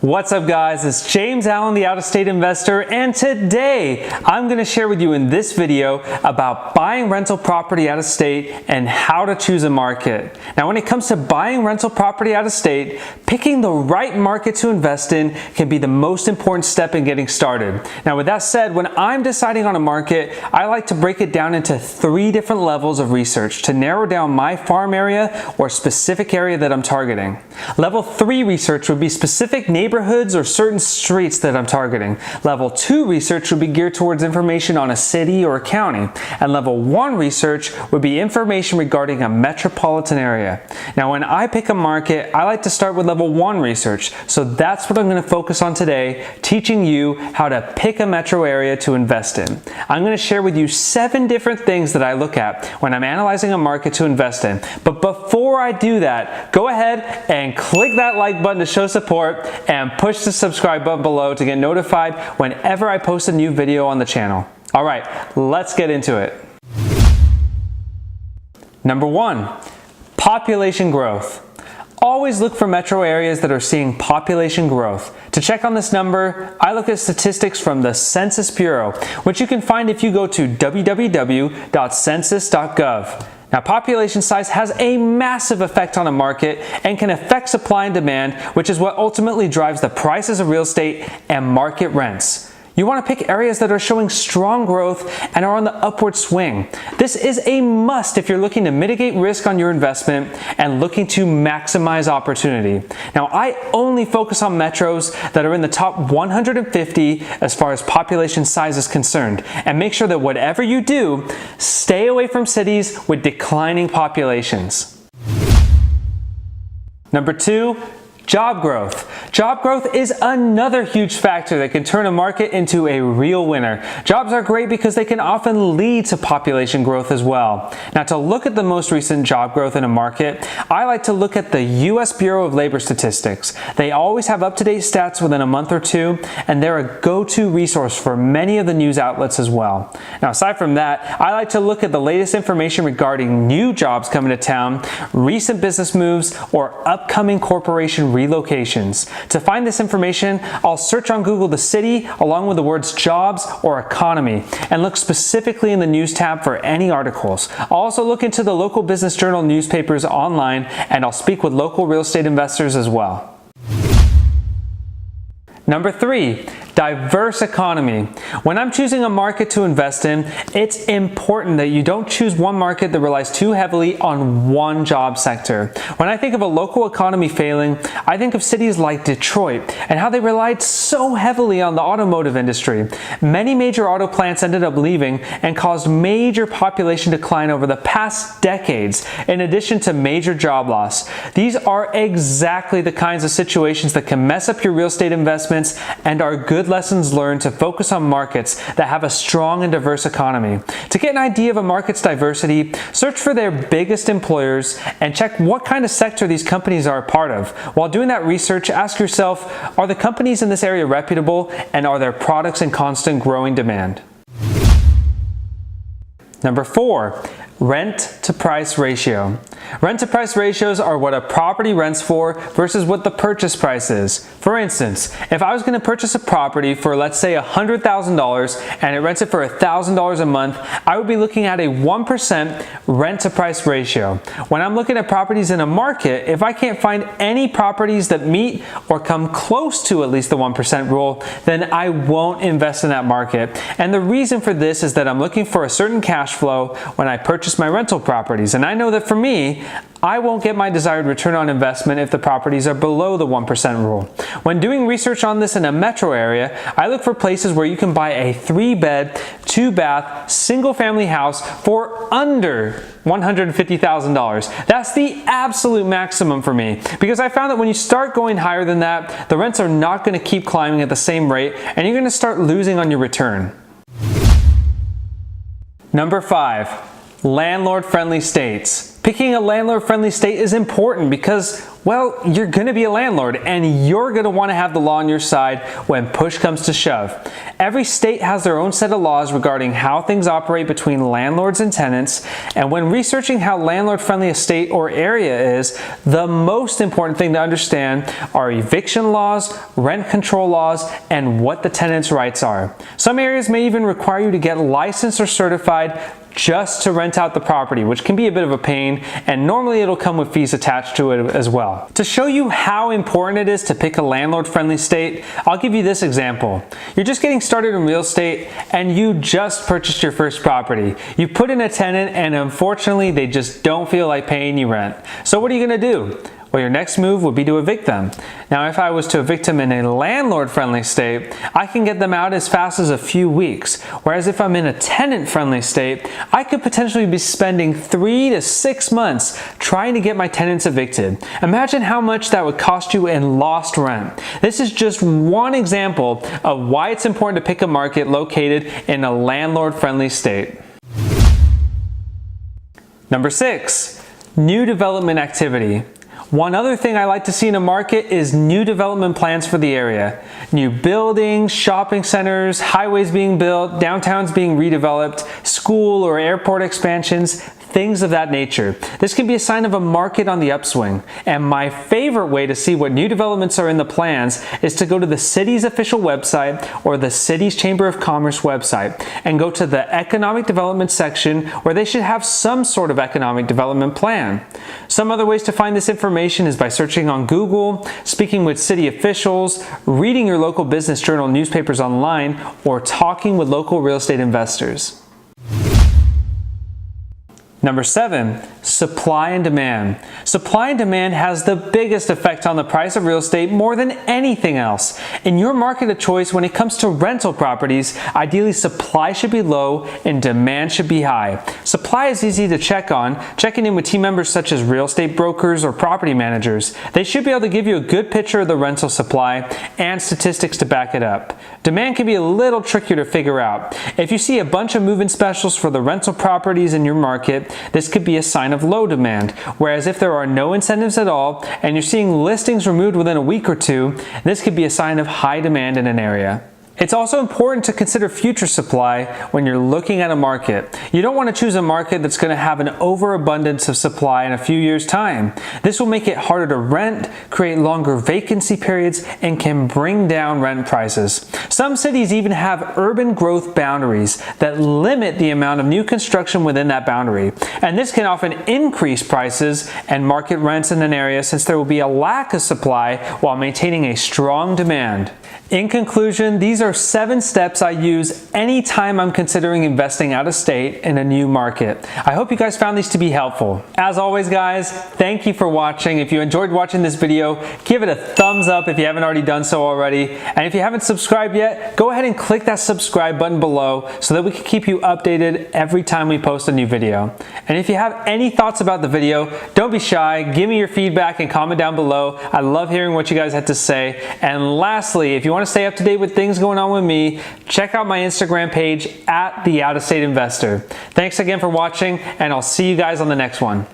What's up guys, it's James Allen, the out-of-state investor, and today I'm going to share with you in this video about buying rental property out of state and how to choose a market. Now when it comes to buying rental property out of state, picking the right market to invest in can be the most important step in getting started. Now with that said, when I'm deciding on a market, I like to break it down into 3 different levels of research to narrow down my farm area or specific area that I'm targeting. Level 3 research would be specific neighborhoods or certain streets that I'm targeting. Level 2 research would be geared towards information on a city or a county. And level 1 research would be information regarding a metropolitan area. Now when I pick a market, I like to start with level 1 research. So that's what I'm going to focus on today, teaching you how to pick a metro area to invest in. I'm going to share with you 7 different things that I look at when I'm analyzing a market to invest in. But before I do that, go ahead and click that like button to show support and push the subscribe button below to get notified whenever I post a new video on the channel. All right, let's get into it. Number 1, population growth. Always look for metro areas that are seeing population growth. To check on this number, I look at statistics from the Census Bureau, which you can find if you go to www.Census.gov. Now, population size has a massive effect on a market and can affect supply and demand, which is what ultimately drives the prices of real estate and market rents. You want to pick areas that are showing strong growth and are on the upward swing. This is a must if you're looking to mitigate risk on your investment and looking to maximize opportunity. Now, I only focus on metros that are in the top 150 as far as population size is concerned, and make sure that whatever you do, stay away from cities with declining populations. Number 2, job growth. Job growth is another huge factor that can turn a market into a real winner. Jobs are great because they can often lead to population growth as well. Now to look at the most recent job growth in a market, I like to look at the U.S. Bureau of Labor Statistics. They always have up-to-date stats within a month or two, and they're a go-to resource for many of the news outlets as well. Now aside from that, I like to look at the latest information regarding new jobs coming to town, recent business moves, or upcoming corporation relocations. To find this information, I'll search on Google the city along with the words jobs or economy and look specifically in the news tab for any articles. I'll also look into the local business journal newspapers online, and I'll speak with local real estate investors as well. Number 3, diverse economy. When I'm choosing a market to invest in, it's important that you don't choose one market that relies too heavily on one job sector. When I think of a local economy failing, I think of cities like Detroit and how they relied so heavily on the automotive industry. Many major auto plants ended up leaving and caused major population decline over the past decades, in addition to major job loss. These are exactly the kinds of situations that can mess up your real estate investments and are good lessons learned to focus on markets that have a strong and diverse economy. To get an idea of a market's diversity, search for their biggest employers and check what kind of sector these companies are a part of. While doing that research, ask yourself, are the companies in this area reputable, and are their products in constant growing demand? Number 4, rent to price ratio. Rent to price ratios are what a property rents for versus what the purchase price is. For instance, if I was going to purchase a property for, let's say, $100,000 and it rents it for $1,000 a month, I would be looking at a 1% rent to price ratio. When I'm looking at properties in a market, if I can't find any properties that meet or come close to at least the 1% rule, then I won't invest in that market. And the reason for this is that I'm looking for a certain cash flow when I purchase my rental properties. And I know that for me, I won't get my desired return on investment if the properties are below the 1% rule. When doing research on this in a metro area, I look for places where you can buy a 3-bed, 2-bath, single-family house for under $150,000. That's the absolute maximum for me, because I found that when you start going higher than that, the rents are not going to keep climbing at the same rate, and you're going to start losing on your return. Number 5, landlord-friendly states. Picking a landlord-friendly state is important because, well, you're going to be a landlord and you're going to want to have the law on your side when push comes to shove. Every state has their own set of laws regarding how things operate between landlords and tenants, and when researching how landlord-friendly a state or area is, the most important thing to understand are eviction laws, rent control laws, and what the tenant's rights are. Some areas may even require you to get licensed or certified just to rent out the property, which can be a bit of a pain, and normally it'll come with fees attached to it as well. To show you how important it is to pick a landlord-friendly state, I'll give you this example. You're just getting started in real estate and you just purchased your first property. You put in a tenant and unfortunately they just don't feel like paying you rent. So what are you gonna do? Well, your next move would be to evict them. Now, if I was to evict them in a landlord-friendly state, I can get them out as fast as a few weeks. Whereas if I'm in a tenant-friendly state, I could potentially be spending 3 to 6 months trying to get my tenants evicted. Imagine how much that would cost you in lost rent. This is just one example of why it's important to pick a market located in a landlord-friendly state. Number 6, new development activity. One other thing I like to see in a market is new development plans for the area. New buildings, shopping centers, highways being built, downtowns being redeveloped, school or airport expansions, things of that nature. This can be a sign of a market on the upswing. And my favorite way to see what new developments are in the plans is to go to the city's official website or the city's Chamber of Commerce website and go to the economic development section where they should have some sort of economic development plan. Some other ways to find this information is by searching on Google, speaking with city officials, reading your local business journal newspapers online, or talking with local real estate investors. Number 7, supply and demand. Supply and demand has the biggest effect on the price of real estate more than anything else. In your market of choice, when it comes to rental properties, ideally supply should be low and demand should be high. Supply is easy to check on, checking in with team members such as real estate brokers or property managers. They should be able to give you a good picture of the rental supply and statistics to back it up. Demand can be a little trickier to figure out. If you see a bunch of move-in specials for the rental properties in your market, this could be a sign of low demand, whereas if there are no incentives at all and you're seeing listings removed within a week or two, this could be a sign of high demand in an area. It's also important to consider future supply when you're looking at a market. You don't want to choose a market that's going to have an overabundance of supply in a few years' time. This will make it harder to rent, create longer vacancy periods, and can bring down rent prices. Some cities even have urban growth boundaries that limit the amount of new construction within that boundary. And this can often increase prices and market rents in an area since there will be a lack of supply while maintaining a strong demand. In conclusion, these are 7 steps I use anytime I'm considering investing out of state in a new market. I hope you guys found these to be helpful. As always, guys, thank you for watching. If you enjoyed watching this video, give it a thumbs up if you haven't already done so already. And if you haven't subscribed yet, go ahead and click that subscribe button below so that we can keep you updated every time we post a new video. And if you have any thoughts about the video, don't be shy. Give me your feedback and comment down below. I love hearing what you guys had to say. And lastly, if you want to stay up to date with things going on with me, check out my Instagram page @TheOutOfStateInvestor. Thanks again for watching, and I'll see you guys on the next one.